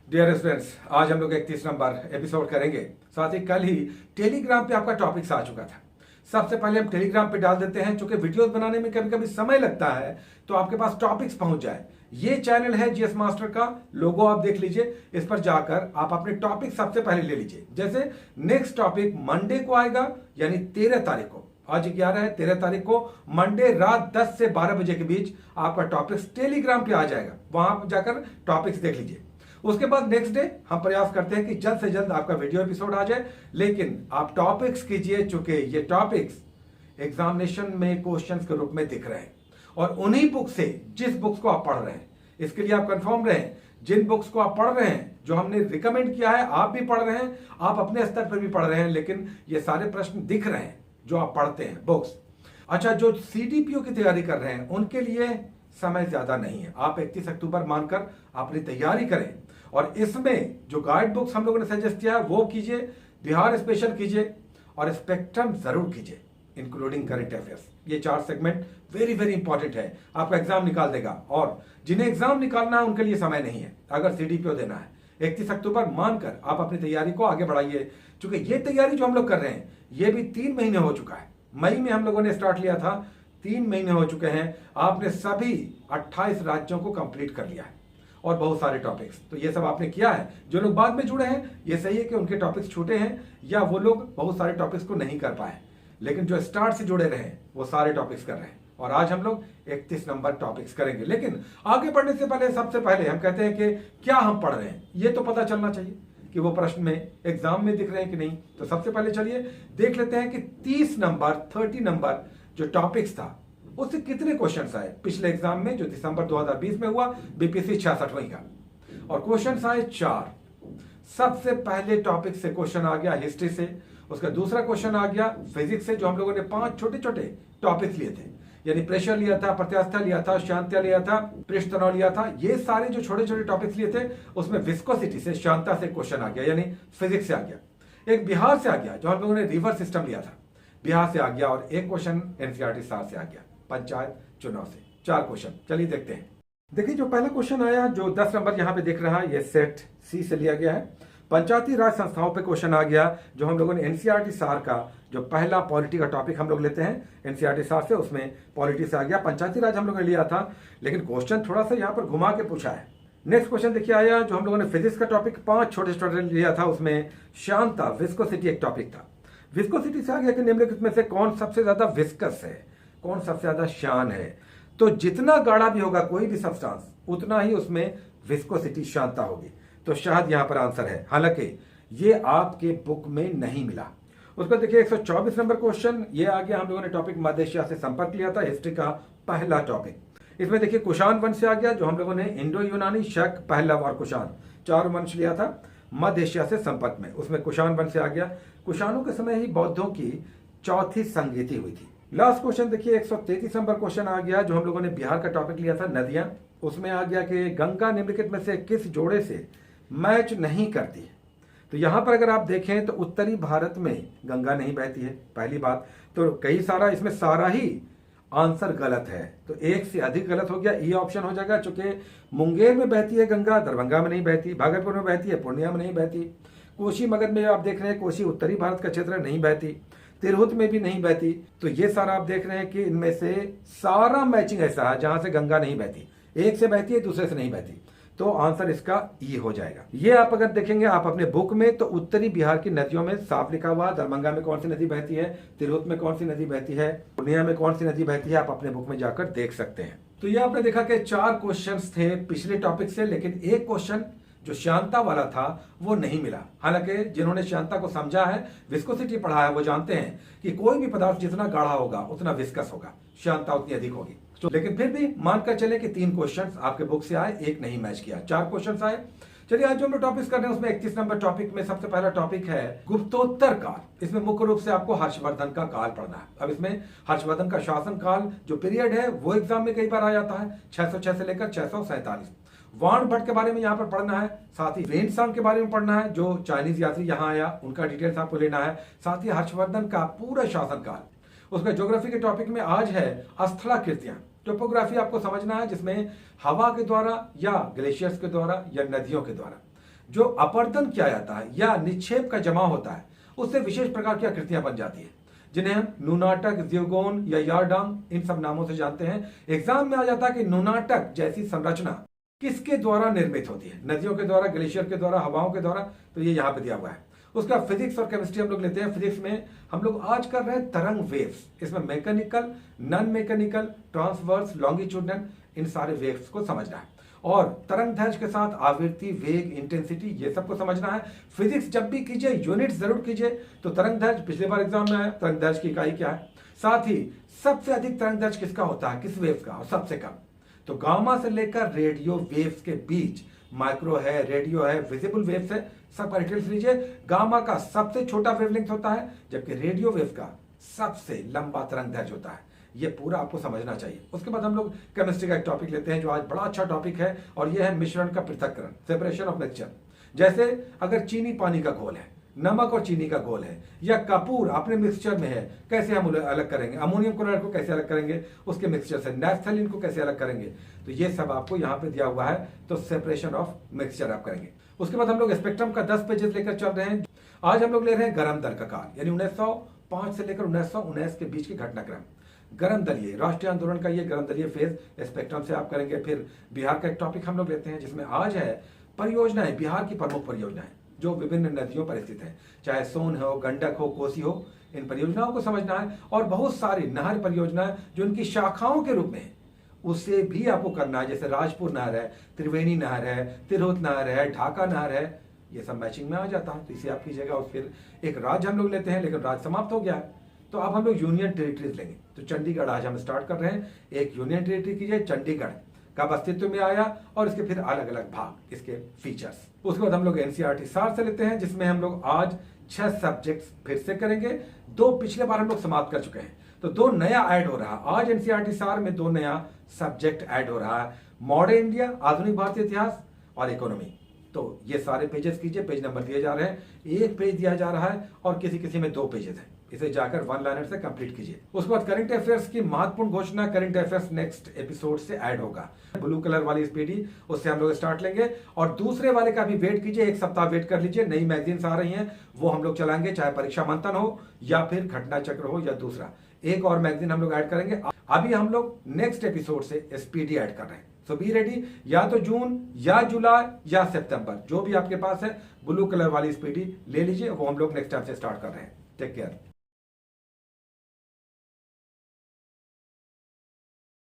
Dear students, आज हम लोग 31 नंबर एपिसोड करेंगे। साथ ही कल ही टेलीग्राम पे आपका टॉपिक्स आ चुका था। सबसे पहले हम टेलीग्राम पे डाल देते हैं, चूंकि वीडियोस बनाने में कभी कभी समय लगता है तो आपके पास टॉपिक्स पहुंच जाए। ये चैनल है जीएस मास्टर का, लोगो आप देख लीजिए। इस पर जाकर आप अपने टॉपिक सबसे पहले ले लीजिए। जैसे नेक्स्ट टॉपिक मंडे को आएगा, यानी 13 तारीख को। आज 11 है, 13 तारीख को मंडे रात 10 से 12 बजे के बीच आपका टॉपिक्स टेलीग्राम पे आ जाएगा। वहां जाकर टॉपिक्स देख लीजिए। उसके बाद नेक्स्ट डे हम प्रयास करते हैं कि जल्द से जल्द आपका वीडियो एपिसोड आ जाए, लेकिन आप टॉपिक्स कीजिए, चूंकि ये टॉपिक्स एग्जामिनेशन में क्वेश्चंस के रूप में दिख रहे हैं और उन्हीं बुक से, जिस बुक्स को आप पढ़ रहे हैं, इसके लिए आप कंफर्म रहें। जिन बुक्स को आप पढ़ रहे हैं, जो हमने रिकमेंड किया है, आप भी पढ़ रहे हैं, आप अपने स्तर पर भी पढ़ रहे हैं, लेकिन ये सारे प्रश्न दिख रहे हैं जो आप पढ़ते हैं बुक्स। अच्छा, जो सीडीपीओ की तैयारी कर रहे हैं उनके लिए समय ज्यादा नहीं है। आप 31 अक्टूबर मानकर अपनी तैयारी करें और इसमें जो गाइड बुक्स हम लोगों ने सजेस्ट किया है वो कीजिए, बिहार स्पेशल कीजिए और स्पेक्ट्रम जरूर कीजिए, इंक्लूडिंग करंट अफेयर्स। ये 4 सेगमेंट वेरी वेरी इंपॉर्टेंट है, आपका एग्जाम निकाल देगा। और जिन्हें एग्जाम निकालना है उनके लिए समय नहीं है। अगर सीडीपीओ देना है 31 अक्टूबर मानकर आप अपनी तैयारी को आगे बढ़ाइए, क्योंकि ये तैयारी जो हम लोग कर रहे हैं ये भी 3 महीने हो चुका है। मई में हम लोगों ने स्टार्ट लिया था, 3 महीने हो चुके हैं। आपने सभी 28 राज्यों को कंप्लीट कर लिया है और बहुत सारे टॉपिक्स, तो ये सब आपने किया है। जो लोग बाद में जुड़े हैं, ये सही है कि उनके टॉपिक्स छूटे हैं या वो लोग बहुत सारे टॉपिक्स को नहीं कर पाए, लेकिन जो स्टार्ट से जुड़े रहे वो सारे टॉपिक्स कर रहे हैं। और आज हम लोग 31 नंबर टॉपिक्स करेंगे। लेकिन आगे बढ़ने से पहले सबसे पहले हम कहते हैं कि क्या हम पढ़ रहे हैं ये तो पता चलना चाहिए कि वो प्रश्न में एग्जाम में दिख रहे हैं कि नहीं। तो सबसे पहले चलिए देख लेते हैं कि 30 नंबर जो टॉपिक्स था उससे कितने क्वेश्चंस आए पिछले एग्जाम में, जो दिसंबर 2020 में हुआ, बीपीएससी 66वीं का। और क्वेश्चंस आए 4। सबसे पहले टॉपिक से क्वेश्चन आ गया हिस्ट्री से, उसका दूसरा क्वेश्चन आ गया फिजिक्स से, जो हम लोगों ने 5 छोटे छोटे टॉपिक्स लिए थे, यानी प्रेशर लिया था, प्रत्यास्था लिया था, शांता लिया था, पृष्ठ तनाव लिया था। ये सारे जो छोटे छोटे टॉपिक्स लिए थे उसमें विस्कोसिटी से, शांता से क्वेश्चन आ गया, यानी फिजिक्स से आ गया। एक बिहार से आ गया, जो हम लोगों ने रिवर सिस्टम लिया था, बिहार से आ गया। और एक क्वेश्चन एनसीईआरटी सार से आ गया, पंचायत चुनाव से। 4 क्वेश्चन, चलिए देखते हैं। देखिए, जो पहला क्वेश्चन आया, जो 10 नंबर यहां पे दिख रहा है, ये सेट सी से लिया गया है। पंचायती राज संस्थाओं पे क्वेश्चन आ गया, जो हम लोगों ने एनसीईआरटी सार का जो पहला पॉलिटी का टॉपिक हम लोग लेते हैं एनसीईआरटी सार से, उसमें पॉलिटी से आ गया। पंचायती राज हम लोगों ने लिया था, लेकिन क्वेश्चन थोड़ा सा यहाँ पर घुमा के पूछा है। नेक्स्ट क्वेश्चन देखिए आया, जो हम लोगों ने फिजिक्स का टॉपिक 5 छोटे छोटे लिया था, उसमें शांता, विस्कोसिटी एक टॉपिक था। विस्कोसिटी से आ गया कि निम्नलिखित में से कौन सबसे ज्यादा विस्कस है, कौन सबसे ज्यादा शान है। तो जितना गाढ़ा भी होगा कोई भी सब्सटेंस, उतना ही उसमें विस्कोसिटी, शांता होगी। तो शहद यहां पर आंसर है, हालांकि ये आपके बुक में नहीं मिला। उसको देखिए 124 नंबर क्वेश्चन, ये आ गया, हम लोगों ने टॉपिक मध्य एशिया से संपर्क लिया था, हिस्ट्री का पहला टॉपिक। इसमें देखिए कुषाण वंश से आ गया, जो हम लोगों ने इंडो यूनानी, शक, पहलव और कुषाण 4 वंश लिया था मध्य एशिया से संपर्क में, उसमें कुषाण वंश से आ गया। कुषाणों के समय ही बौद्धों की 4थी संगीति हुई थी। लास्ट क्वेश्चन देखिए 133 नंबर क्वेश्चन आ गया, जो हम लोगों ने बिहार का टॉपिक लिया था, नदियां। उसमें आ गया कि गंगा निम्नलिखित में से किस जोड़े से मैच नहीं करती है। तो यहां पर अगर आप देखें तो उत्तरी भारत में गंगा नहीं बहती है, पहली बात। तो कई सारा, इसमें सारा ही आंसर गलत है, तो एक से अधिक गलत हो गया। ये ऑप्शन हो जाएगा, चूंकि मुंगेर में बहती है गंगा, दरभंगा में नहीं बहती, भागलपुर में बहती है, पूर्णिया में नहीं बहती, कोसी मगध में आप देख रहे हैं, कोसी उत्तरी भारत का क्षेत्र नहीं बहती, तिरहुत में भी नहीं बहती। तो ये सारा आप देख रहे हैं कि इनमें से सारा मैचिंग ऐसा है जहां से गंगा नहीं बहती, एक से बहती है, दूसरे से नहीं बहती। तो आंसर इसका ई हो जाएगा। ये आप अगर देखेंगे आप अपने बुक में, तो उत्तरी बिहार की नदियों में साफ लिखा हुआ, दरभंगा में कौन सी नदी बहती है, तिरहुत में कौन सी नदी बहती है, पूर्णिया में कौन सी नदी बहती है, आप अपने बुक में जाकर देख सकते हैं। तो ये आपने देखा कि 4 क्वेश्चंस थे पिछले टॉपिक से, लेकिन एक क्वेश्चन जो शांता वाला था वो नहीं मिला। हालांकि जिन्होंने शांता को समझा है, विस्कोसिटी पढ़ा है, वो जानते हैं कि कोई भी पदार्थ जितना गाढ़ा होगा उतना विस्कस होगा, शांता उतनी अधिक होगी। लेकिन फिर भी मानकर चले कि 3 क्वेश्चंस आपके बुक से आए, एक नहीं मैच किया, 4 क्वेश्चंस आए। चलिए आज जो हम लोग टॉपिक्स कर रहे हैं उसमें 31 नंबर टॉपिक में सबसे पहला टॉपिक है गुप्तोत्तर काल। इसमें मुख्य रूप से आपको हर्षवर्धन का काल पढ़ना है। अब इसमें हर्षवर्धन का शासन काल जो पीरियड है वो एग्जाम में कई बार आ जाता है, 606 से लेकर 647। वाण भट्ट के बारे में यहाँ पर पढ़ना है, साथ ही वेन्सांग के बारे में पढ़ना है, जो चाइनीज यात्री यहाँ आया, उनका डिटेल्स आपको लेना है, साथ ही हर्षवर्धन का पूरा शासन काल। उसमें ज्योग्राफी के टॉपिक में आज है स्थलाकृतियां, टोपोग्राफी आपको समझना है, जिसमें हवा के द्वारा या ग्लेशियर्स के द्वारा या नदियों के द्वारा जो अपर्दन किया जाता है या निक्षेप का जमा होता है, उससे विशेष प्रकार की आकृतियां बन जाती है, जिन्हें हम नुनाटक, ज्योगोन या यारडांग इन सब नामों से जानते हैं। एग्जाम में आ जाता है कि नुनाटक जैसी संरचना किसके द्वारा निर्मित होती है, नदियों के द्वारा, ग्लेशियर के द्वारा, हवाओं के द्वारा, तो ये यहां पे दिया हुआ है। उसका फिजिक्स और केमिस्ट्री हम लोग लेते हैं। फिजिक्स में हम लोग आज कर रहे हैं तरंग वेव्स, इसमें mechanical, non mechanical, transverse, longitudinal, इन सारे वेव्स को समझना है। और तरंग दैर्घ्य के साथ आवृत्ति, वेग, इंटेंसिटी, ये सबको समझना है। फिजिक्स जब भी कीजिए यूनिट जरूर कीजिए। तो तरंग दैर्घ्य पिछले बार एग्जाम में आया, तरंग दैर्घ्य की इकाई क्या है। साथ ही सबसे अधिक तरंग दैर्घ्य किसका होता है, किस वेव का, और सबसे कम। तो गामा से लेकर रेडियो वेव्स के बीच माइक्रो है, रेडियो है, विजिबल वेव्स है, सब डिटेल्स लीजिए। गामा का सबसे छोटा वेवलेंथ होता है, जबकि रेडियो वेव का सबसे लंबा तरंग दैर्घ्य होता है। ये पूरा आपको समझना चाहिए। उसके बाद हम लोग केमिस्ट्री का एक टॉपिक लेते हैं जो आज बड़ा अच्छा टॉपिक है, और ये है मिश्रण का पृथक्करण, सेपरेशन ऑफ मिक्सचर। जैसे अगर चीनी पानी का घोल है, नमक और चीनी का घोल है, या कपूर अपने मिक्सचर में है, कैसे हम अलग करेंगे, अमोनियम क्लोराइड को कैसे अलग करेंगे उसके मिक्सचर से, नैफ्थलीन को कैसे अलग करेंगे, तो ये सब आपको यहाँ पे दिया हुआ है। तो सेपरेशन ऑफ मिक्सचर आप करेंगे। उसके बाद हम लोग स्पेक्ट्रम का 10 पेजेस लेकर चल रहे हैं। आज हम लोग ले रहे हैं गर्म दल का काल, यानी 1905 से लेकर 1919 के बीच के घटनाक्रम। गर्म दलीय राष्ट्रीय आंदोलन का ये गर्म दलीय फेज स्पेक्ट्रम से आप करेंगे। फिर बिहार का एक टॉपिक हम लोग लेते हैं, जिसमें आज है परियोजनाएं, बिहार की प्रमुख परियोजनाएं जो विभिन्न नदियों पर स्थित है, चाहे सोन हो, गंडक हो, कोसी हो, इन परियोजनाओं को समझना है। और बहुत सारी नहर परियोजनाएं जो उनकी शाखाओं के रूप में है, उसे भी आपको करना है। जैसे राजपुर नहर है, त्रिवेणी नहर है, तिरहुत नहर है, ढाका नहर है, ये सब मैचिंग में आ जाता है, तो इसे आप कीजिएगा। और फिर एक राज्य हम लोग लेते हैं, लेकिन राज्य समाप्त हो गया है, तो अब हम लोग यूनियन टेरिटरीज लेंगे। तो चंडीगढ़ आज हम स्टार्ट कर रहे हैं। एक यूनियन टेरिटरी कीजिए, चंडीगढ़ कब अस्तित्व में आया, और इसके फिर अलग अलग भाग, इसके फीचर्स। उसके बाद हम लोग एनसीईआरटी सार से लेते हैं, जिसमें हम लोग आज 6 सब्जेक्ट्स फिर से करेंगे। 2 पिछले बार हम लोग समाप्त कर चुके हैं, तो 2 नया ऐड हो रहा है। आज एनसीईआरटी सार में 2 नया सब्जेक्ट ऐड हो रहा है, मॉडर्न इंडिया, आधुनिक भारतीय इतिहास, और इकोनॉमी। तो ये सारे पेजेस कीजिए, पेज नंबर दिए जा रहे हैं, 1 पेज दिया जा रहा है, और किसी किसी में 2 पेजेस हैं। इसे जाकर 1 लाइनर से कंप्लीट कीजिए। उसके बाद करंट अफेयर्स की महत्वपूर्ण घोषणा, करंट अफेयर्स नेक्स्ट एपिसोड से ऐड होगा। ब्लू कलर वाली स्पीडी, उससे हम लोग स्टार्ट लेंगे। और दूसरे वाले का भी वेट कीजिए, 1 सप्ताह वेट कर लीजिए। नई मैगजीन्स आ रही हैं, वो हम लोग चलाएंगे, चाहे परीक्षा मंथन हो या फिर घटना चक्र हो या दूसरा। एक और मैगजीन हम लोग ऐड करेंगे। अभी हम लोग नेक्स्ट एपिसोड से स्पीडी ऐड कर रहे हैं। सो बी रेडी, या तो जून या जुलाई या सितंबर, जो भी आपके पास है, ब्लू कलर वाली स्पीडी ले लीजिए। वो हम लोग नेक्स्ट टाइम से स्टार्ट कर रहे हैं। Take care.